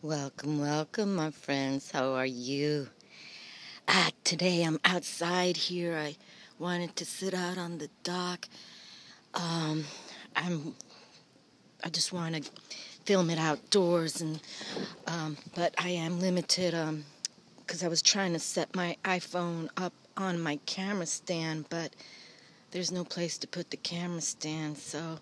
Welcome, welcome, my friends. How are you? Today I'm outside here. I wanted to sit out on the dock. Um, I just want to film it outdoors, but I am limited because I was trying to set my iPhone up on my camera stand, but there's no place to put the camera stand, so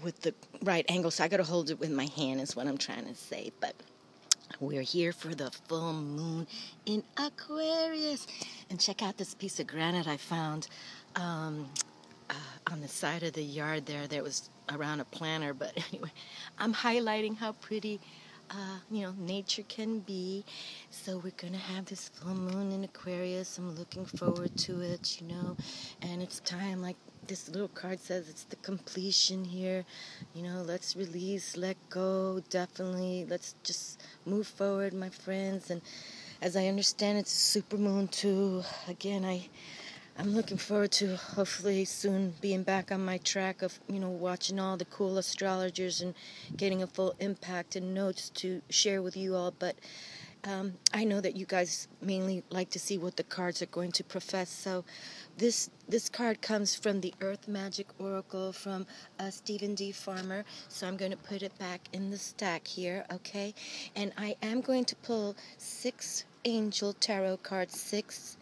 with the right angle, so I got to hold it with my hand is what I'm trying to say. But we're here for the full moon in Aquarius, and check out this piece of granite I found on the side of the yard there. That was around a planter, but anyway, I'm highlighting how pretty nature can be. So we're gonna have this full moon in Aquarius. I'm looking forward to it, and it's time, like this little card says, it's the completion here. Let's release, let go, definitely. Let's just move forward, my friends. And as I understand, it's a super moon too. Again, I'm looking forward to hopefully soon being back on my track of, watching all the cool astrologers and getting a full impact and notes to share with you all. But I know that you guys mainly like to see what the cards are going to profess. So this card comes from the Earth Magic Oracle from Stephen D. Farmer. So I'm going to put it back in the stack here, okay? And I am going to pull 6 angel tarot cards,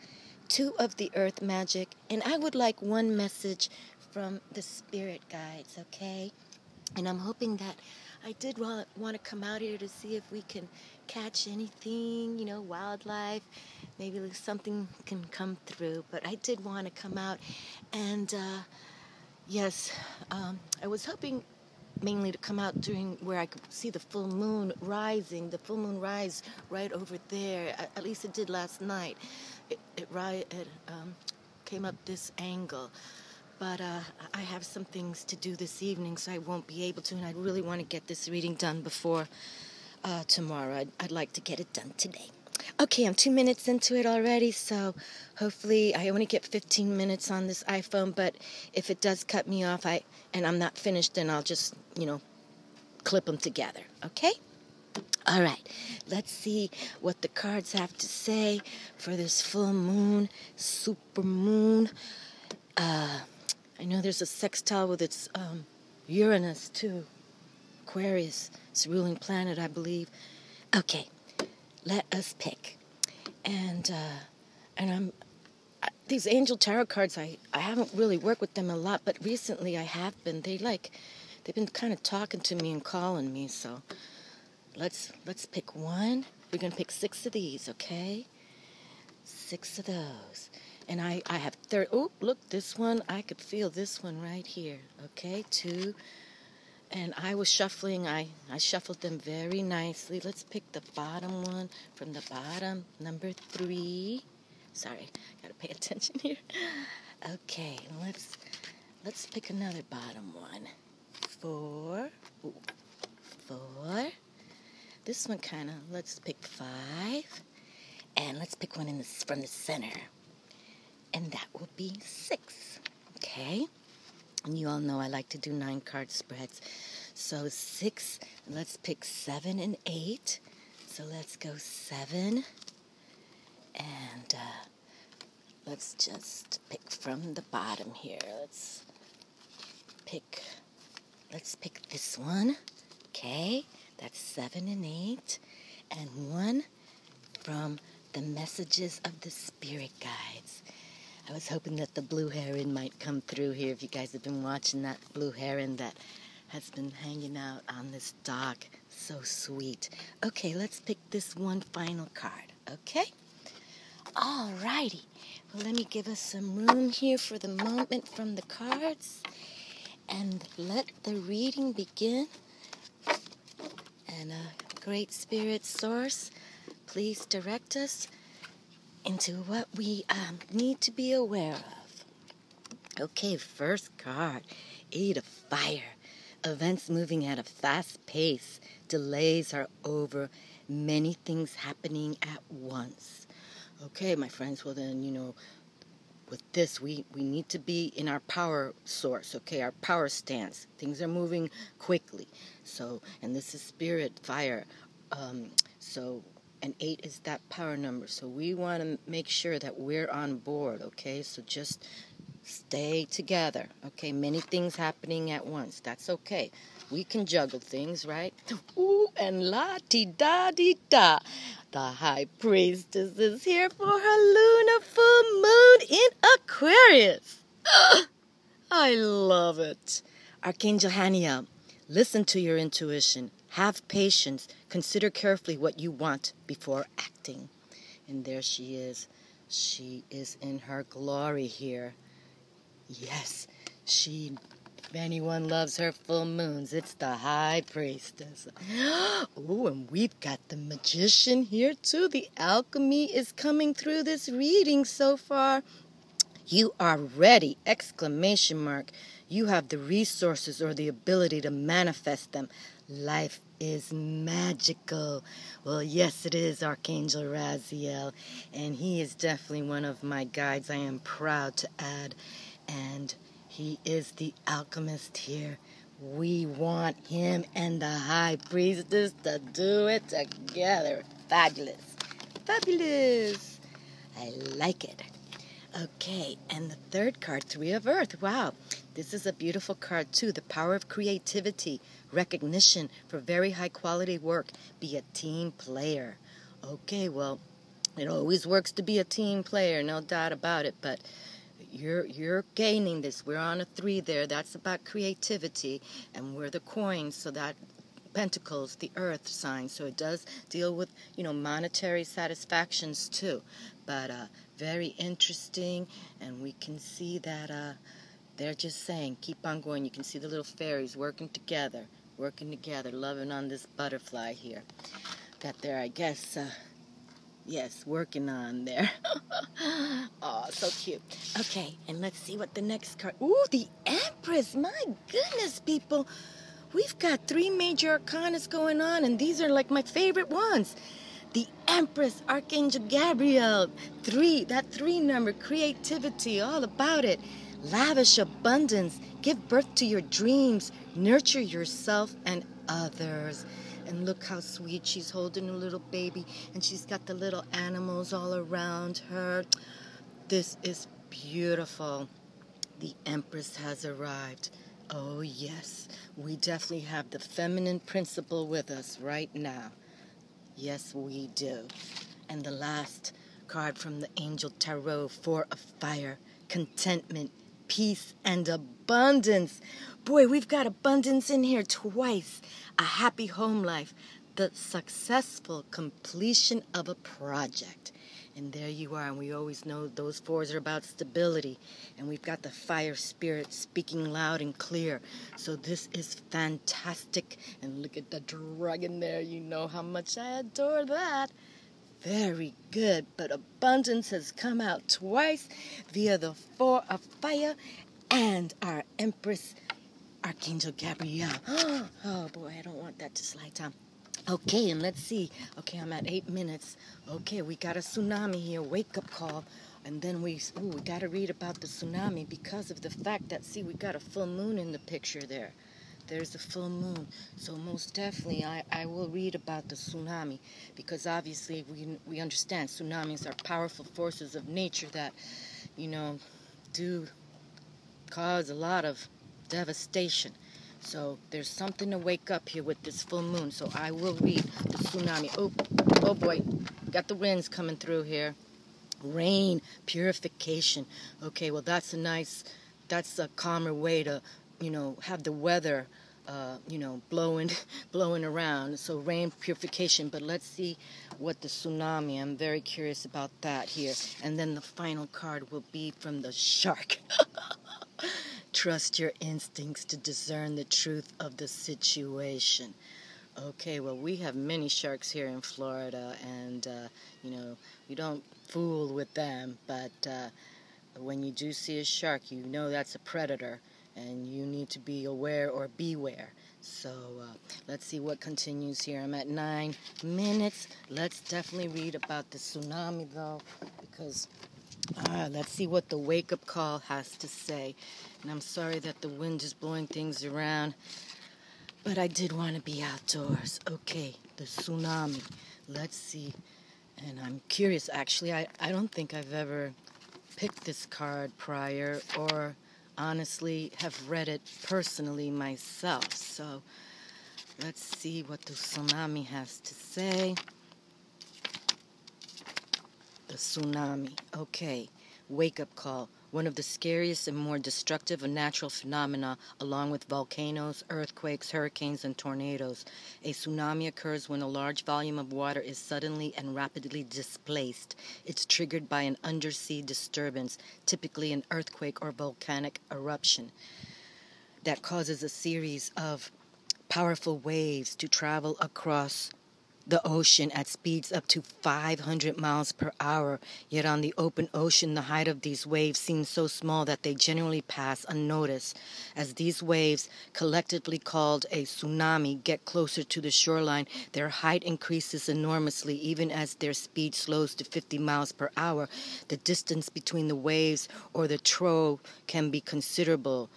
2 of the Earth Magic, and I would like 1 message from the spirit guides, okay? And I'm hoping that I did want to come out here to see if we can catch anything, wildlife, maybe something can come through. But I did want to come out, and yes, I was hoping mainly to come out during where I could see the full moon rising, the full moon rise right over there. At least it did last night. It came up this angle. But I have some things to do this evening, so I won't be able to, and I really want to get this reading done before tomorrow. I'd like to get it done today. Okay, I'm 2 minutes into it already, so hopefully I only get 15 minutes on this iPhone, but if it does cut me off and I'm not finished, then I'll just, clip them together, okay? All right, let's see what the cards have to say for this full moon, super moon. I know there's a sextile with its Uranus, too. Aquarius, its ruling planet, I believe. Okay, let us pick. And these angel tarot cards, I haven't really worked with them a lot, but recently I have been. They've been kind of talking to me and calling me, so let's pick 1. We're going to pick 6 of these, okay? 6 of those. And I have oh, look, this one, I could feel this one right here, okay? 2. And I was shuffling, I shuffled them very nicely. Let's pick the bottom one from the bottom, number 3. Sorry, gotta pay attention here. Okay, let's pick another bottom one. 4. Ooh, 4. This one let's pick 5. And let's pick one from the center. And that will be 6, okay? And you all know I like to do 9-card spreads. So 6, let's pick 7 and 8. So let's go 7. And let's just pick from the bottom here. Let's pick this one, okay? That's 7 and 8. And 1 from the messages of the spirit guides. I was hoping that the blue heron might come through here. If you guys have been watching that blue heron that has been hanging out on this dock. So sweet. Okay, let's pick this one final card, okay? All righty. Well, let me give us some room here for the moment from the cards. And let the reading begin. And great spirit source, please direct us into what we need to be aware of. Okay, first card, 8 of Fire. Events moving at a fast pace. Delays are over. Many things happening at once. Okay, my friends, well then, with this, we need to be in our power source, okay, our power stance. Things are moving quickly. So, and this is spirit, fire, So, and 8 is that power number. So we want to make sure that we're on board, okay? So just stay together, okay? Many things happening at once. That's okay. We can juggle things, right? Ooh, and la-ti-da-di-da. The high priestess is here for her lunar full moon in Aquarius. I love it. Archangel Haniel, listen to your intuition. Have patience. Consider carefully what you want before acting. And there she is. She is in her glory here. Yes, if anyone loves her full moons, it's the high priestess. Oh, and we've got the magician here too. The alchemy is coming through this reading so far. You are ready! Exclamation mark. You have the resources or the ability to manifest them. Life is magical. Well, yes, it is, Archangel Raziel. And he is definitely one of my guides, I am proud to add. And he is the alchemist here. We want him and the high priestess to do it together. Fabulous. Fabulous. I like it. Okay, and the third card, 3 of Earth. Wow, this is a beautiful card too. The power of creativity, recognition for very high quality work. Be a team player. Okay, well, it always works to be a team player, no doubt about it, but you're gaining this. We're on a 3 there. That's about creativity, and we're the coins, so that Pentacles, the earth sign, so it does deal with, monetary satisfactions too. But very interesting, and we can see that they're just saying, keep on going. You can see the little fairies working together, loving on this butterfly here that they're, I guess, yes, working on there. Oh, so cute. Okay, and let's see what the next card. Ooh, the Empress. My goodness, people. We've got 3 major arcanas going on, and these are like my favorite ones. The Empress, Archangel Gabriel. 3, that 3 number, creativity, all about it. Lavish abundance. Give birth to your dreams. Nurture yourself and others. And look how sweet, she's holding a little baby, and she's got the little animals all around her. This is beautiful. The Empress has arrived. Oh, yes, we definitely have the feminine principle with us right now. Yes, we do. And the last card from the Angel Tarot, 4 of Fire, contentment, peace, and abundance. Boy, we've got abundance in here twice. A happy home life, the successful completion of a project. And there you are, and we always know those 4s are about stability. And we've got the fire spirit speaking loud and clear. So this is fantastic. And look at the dragon there. You know how much I adore that. Very good. But abundance has come out twice via the 4 of Fire and our Empress, Archangel Gabriel. Oh, boy, I don't want that to slide down. Okay, and let's see. Okay, I'm at 8 minutes. Okay, we got a tsunami here, wake-up call. And then we got to read about the tsunami because of the fact that, see, we got a full moon in the picture there. There's a full moon. So most definitely I will read about the tsunami because obviously we understand tsunamis are powerful forces of nature that, do cause a lot of devastation. So there's something to wake up here with this full moon. So I will read the tsunami. Oh boy, got the winds coming through here. Rain, purification. Okay, well that's a calmer way to, have the weather, blowing around. So rain, purification. But let's see what the tsunami. I'm very curious about that here. And then the final card will be from the shark. Trust your instincts to discern the truth of the situation. Okay, well, we have many sharks here in Florida, and, we don't fool with them, but when you do see a shark, that's a predator, and you need to be aware or beware. So let's see what continues here. I'm at 9 minutes. Let's definitely read about the tsunami, though, because let's see what the wake-up call has to say. And I'm sorry that the wind is blowing things around. but I did want to be outdoors. Okay, the tsunami. Let's see. And I'm curious, actually, I don't think I've ever picked this card prior or honestly have read it personally myself. So let's see what the tsunami has to say. The tsunami. Okay. Wake-up call. One of the scariest and more destructive of natural phenomena, along with volcanoes, earthquakes, hurricanes, and tornadoes. A tsunami occurs when a large volume of water is suddenly and rapidly displaced. It's triggered by an undersea disturbance, typically an earthquake or volcanic eruption, that causes a series of powerful waves to travel across the ocean at speeds up to 500 miles per hour. Yet on the open ocean, the height of these waves seems so small that they generally pass unnoticed. As these waves, collectively called a tsunami, get closer to the shoreline, their height increases enormously. Even as their speed slows to 50 miles per hour, the distance between the waves or the trough can be considerable,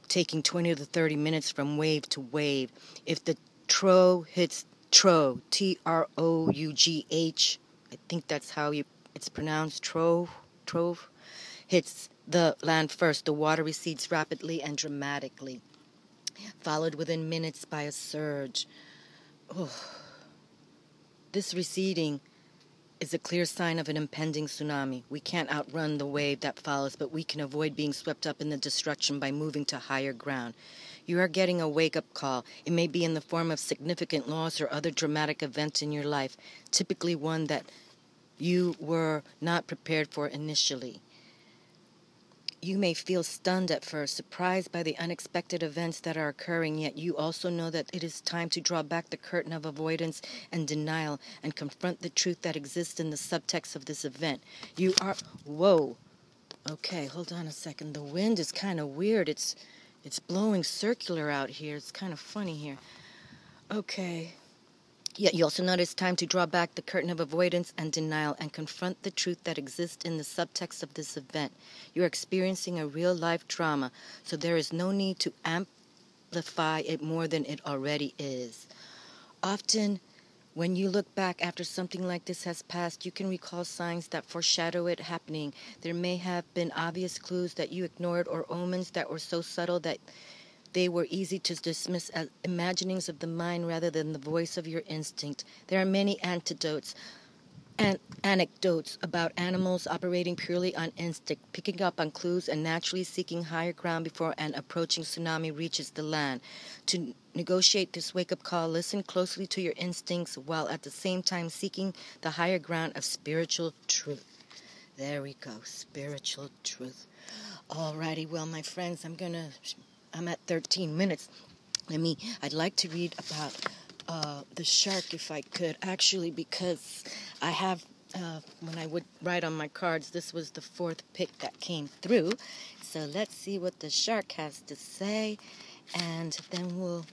taking 20 to 30 minutes from wave to wave. If the trough hits Trough, Trough, I think that's how it's pronounced, Trough, hits the land first, the water recedes rapidly and dramatically, followed within minutes by a surge. Oh. This receding is a clear sign of an impending tsunami. We can't outrun the wave that follows, but we can avoid being swept up in the destruction by moving to higher ground. You are getting a wake-up call. It may be in the form of significant loss or other dramatic event in your life, typically one that you were not prepared for initially. You may feel stunned at first, surprised by the unexpected events that are occurring, yet you also know that it is time to draw back the curtain of avoidance and denial and confront the truth that exists in the subtext of this event. You are... Whoa. Okay, hold on a second. The wind is kind of weird. It's blowing circular out here. It's kind of funny here. Okay. Yet you also know it's time to draw back the curtain of avoidance and denial and confront the truth that exists in the subtext of this event. You are experiencing a real-life drama, so there is no need to amplify it more than it already is. Often, when you look back after something like this has passed, you can recall signs that foreshadow it happening. There may have been obvious clues that you ignored or omens that were so subtle that they were easy to dismiss as imaginings of the mind rather than the voice of your instinct. There are many anecdotes about animals operating purely on instinct, picking up on clues and naturally seeking higher ground before an approaching tsunami reaches the land. To negotiate this wake-up call, listen closely to your instincts while at the same time seeking the higher ground of spiritual truth. There we go, spiritual truth. Alrighty, well, my friends, I'm at 13 minutes. I'd like to read about the shark if I could, actually, because I have, when I would write on my cards, this was the fourth pick that came through. So let's see what the shark has to say, and then we'll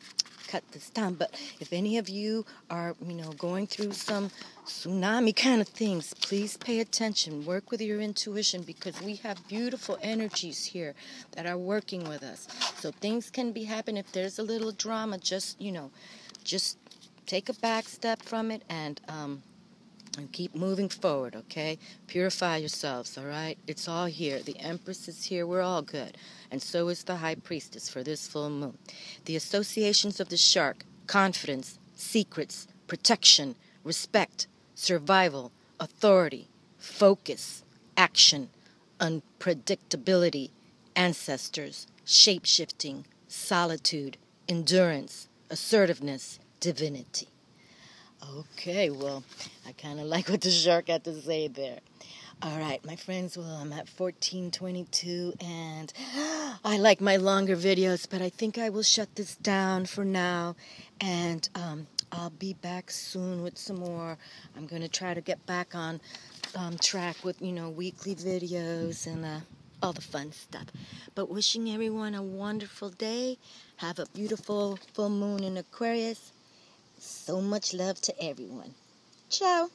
cut this down. But if any of you are, going through some tsunami kind of things, please pay attention. Work with your intuition, because we have beautiful energies here that are working with us. So things can be happening. If there's a little drama, just take a back step from it and keep moving forward, okay? Purify yourselves, all right? It's all here. The Empress is here. We're all good. And so is the High Priestess for this full moon. The associations of the shark: confidence, secrets, protection, respect, survival, authority, focus, action, unpredictability, ancestors, shape-shifting, solitude, endurance, assertiveness, divinity. Okay, well, I kind of like what the shark had to say there. All right, my friends, well, I'm at 14:22, and I like my longer videos, but I think I will shut this down for now, and I'll be back soon with some more. I'm going to try to get back on track with, weekly videos and all the fun stuff. But wishing everyone a wonderful day. Have a beautiful full moon in Aquarius. So much love to everyone. Ciao.